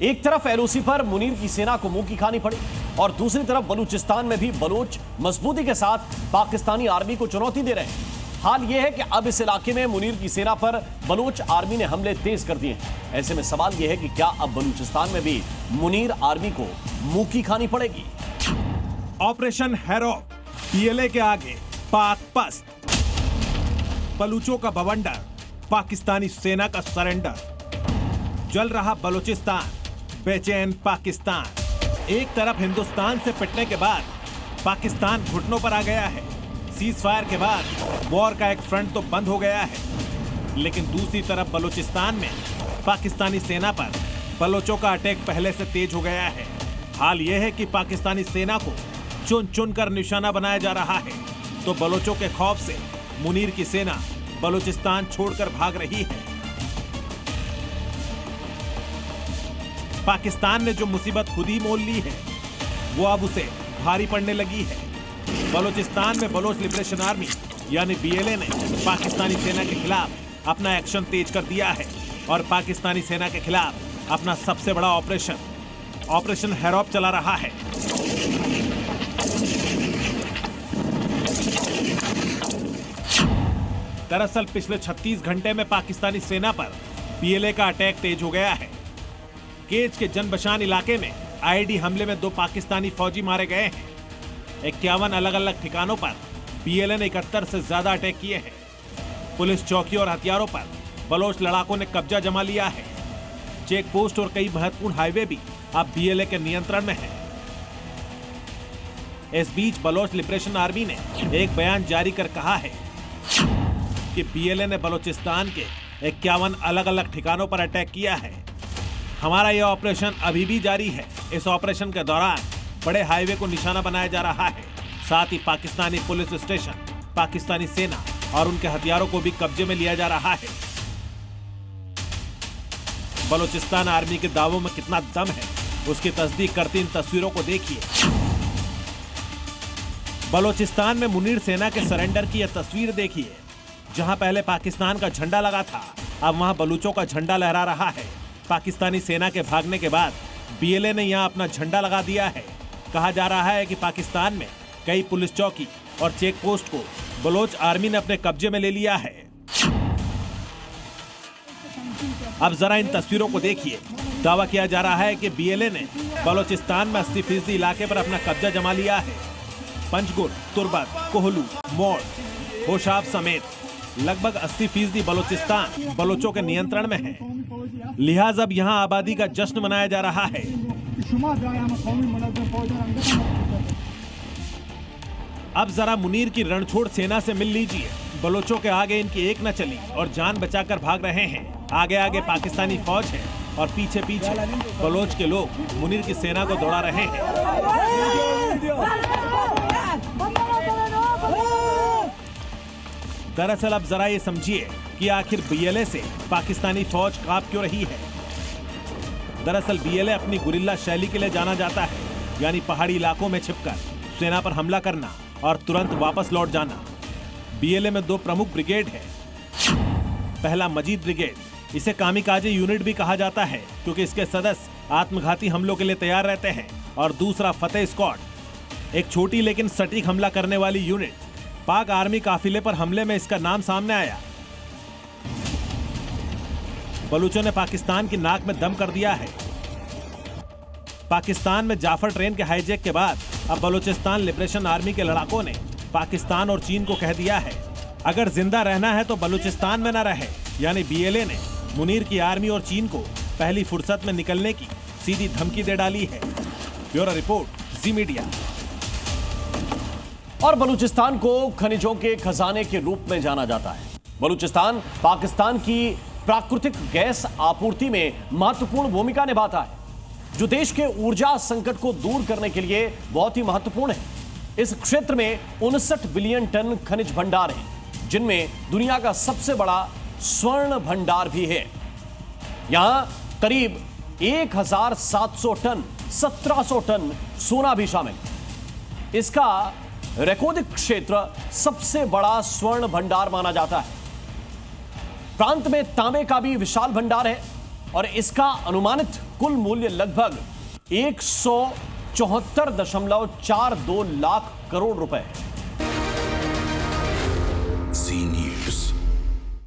एक तरफ एलओसी पर मुनीर की सेना को मुंह की खानी पड़ी और दूसरी तरफ बलूचिस्तान में भी बलोच मजबूती के साथ पाकिस्तानी आर्मी को चुनौती दे रहे हैं। हाल यह है कि अब इस इलाके में मुनीर की सेना पर बलोच आर्मी ने हमले तेज कर दिए हैं। ऐसे में सवाल यह है कि क्या अब बलूचिस्तान में भी मुनीर आर्मी को मुंह की खानी पड़ेगी? ऑपरेशन हैरोप, पीएलए के आगे पाक पस्त, बलूचों का बवंडर, पाकिस्तानी सेना का सरेंडर, जल रहा बलूचिस्तान, बेचैन पाकिस्तान। एक तरफ हिंदुस्तान से पिटने के बाद पाकिस्तान घुटनों पर आ गया है। सीज फायर के बाद वॉर का एक फ्रंट तो बंद हो गया है, लेकिन दूसरी तरफ बलूचिस्तान में पाकिस्तानी सेना पर बलोचों का अटैक पहले से तेज हो गया है। हाल यह है कि पाकिस्तानी सेना को चुन चुन कर निशाना बनाया जा रहा है, तो बलोचों के खौफ से मुनीर की सेना बलूचिस्तान छोड़कर भाग रही है। पाकिस्तान ने जो मुसीबत खुद ही मोल ली है, वो अब उसे भारी पड़ने लगी है। बलूचिस्तान में बलोच लिबरेशन आर्मी यानी बीएलए ने पाकिस्तानी सेना के खिलाफ अपना एक्शन तेज कर दिया है और पाकिस्तानी सेना के खिलाफ अपना सबसे बड़ा ऑपरेशन हैरोप चला रहा है। दरअसल पिछले 36 घंटे में पाकिस्तानी सेना पर बीएलए का अटैक तेज हो गया है। केज के जनबशान इलाके में आईडी हमले में 2 पाकिस्तानी फौजी मारे गए हैं। 51 अलग अलग ठिकानों पर बीएलए ने 71 से ज्यादा अटैक किए हैं। पुलिस चौकी और हथियारों पर बलोच लड़ाकों ने कब्जा जमा लिया है। चेक पोस्ट और कई महत्वपूर्ण हाईवे भी अब बीएलए के नियंत्रण में है। इस बीच बलोच लिबरेशन आर्मी ने एक बयान जारी कर कहा है कि बीएलए ने बलूचिस्तान के 51 अलग अलग ठिकानों पर अटैक किया है। हमारा यह ऑपरेशन अभी भी जारी है। इस ऑपरेशन के दौरान बड़े हाईवे को निशाना बनाया जा रहा है। साथ ही पाकिस्तानी पुलिस स्टेशन, पाकिस्तानी सेना और उनके हथियारों को भी कब्जे में लिया जा रहा है। बलूचिस्तान आर्मी के दावों में कितना दम है, उसकी तस्दीक करती इन तस्वीरों को देखिए। बलूचिस्तान में मुनीर सेना के सरेंडर की यह तस्वीर देखिए। जहां पहले पाकिस्तान का झंडा लगा था, अब वहां बलूचों का झंडा लहरा रहा है। पाकिस्तानी सेना के भागने के बाद बीएलए ने यहां अपना झंडा लगा दिया है। कहा जा रहा है कि पाकिस्तान में कई पुलिस चौकी और चेक पोस्ट को बलोच आर्मी ने अपने कब्जे में ले लिया है। अब जरा इन तस्वीरों को देखिए। दावा किया जा रहा है कि बीएलए ने बलूचिस्तान में 80% इलाके पर अपना कब्जा जमा लिया है। पंजगुर, तुर्बत, कोहलू, मोड़, होशाब समेत लगभग 80% बलूचिस्तान बलोचों के नियंत्रण में है। लिहाजा अब यहाँ आबादी का जश्न मनाया जा रहा है। अब जरा मुनीर की रणछोड़ सेना से मिल लीजिए। बलोचों के आगे इनकी एक न चली और जान बचाकर भाग रहे हैं। आगे आगे पाकिस्तानी फौज है और पीछे पीछे बलोच के लोग मुनीर की सेना को दौड़ा रहे हैं। दरअसल अब जरा ये समझिए कि आखिर बीएलए से पाकिस्तानी फौज कांप क्यों रही है। दरअसल बीएलए अपनी गुरिल्ला शैली के लिए जाना जाता है, यानी पहाड़ी इलाकों में छिपकर सेना पर हमला करना और तुरंत वापस लौट जाना। बीएलए में 2 प्रमुख ब्रिगेड है। पहला मजीद ब्रिगेड, इसे कामिकाजे यूनिट भी कहा जाता है क्योंकि इसके सदस्य आत्मघाती हमलों के लिए तैयार रहते हैं। और दूसरा फतेह स्क्वाड, एक छोटी लेकिन सटीक हमला करने वाली यूनिट। पाक आर्मी काफिले पर हमले में इसका नाम सामने आया। बलूचों ने पाकिस्तान की नाक में दम कर दिया है। पाकिस्तान में जाफर ट्रेन के हाईजैक के बाद अब बलूचिस्तान लिबरेशन आर्मी के लड़ाकों ने पाकिस्तान और चीन को कह दिया है, अगर जिंदा रहना है तो बलूचिस्तान में न रहे। यानी बीएलए ने मुनीर की आर्मी और चीन को पहली फुर्सत में निकलने की सीधी धमकी दे डाली है। ब्यूरो रिपोर्ट, जी मीडिया। और बलूचिस्तान को खनिजों के खजाने के रूप में जाना जाता है। बलूचिस्तान पाकिस्तान की प्राकृतिक गैस आपूर्ति में महत्वपूर्ण भूमिका निभाता है, जो देश के ऊर्जा संकट को दूर करने के लिए बहुत ही महत्वपूर्ण है। इस क्षेत्र में 59 बिलियन टन खनिज भंडार हैं, जिनमें दुनिया का सबसे बड़ा स्वर्ण भंडार भी है। यहां करीब 1700 टन 1700 टन सोना भी शामिल है। इसका रेकोदिक क्षेत्र सबसे बड़ा स्वर्ण भंडार माना जाता है। प्रांत में तांबे का भी विशाल भंडार है और इसका अनुमानित कुल मूल्य लगभग 174.42 लाख करोड़ रुपए है।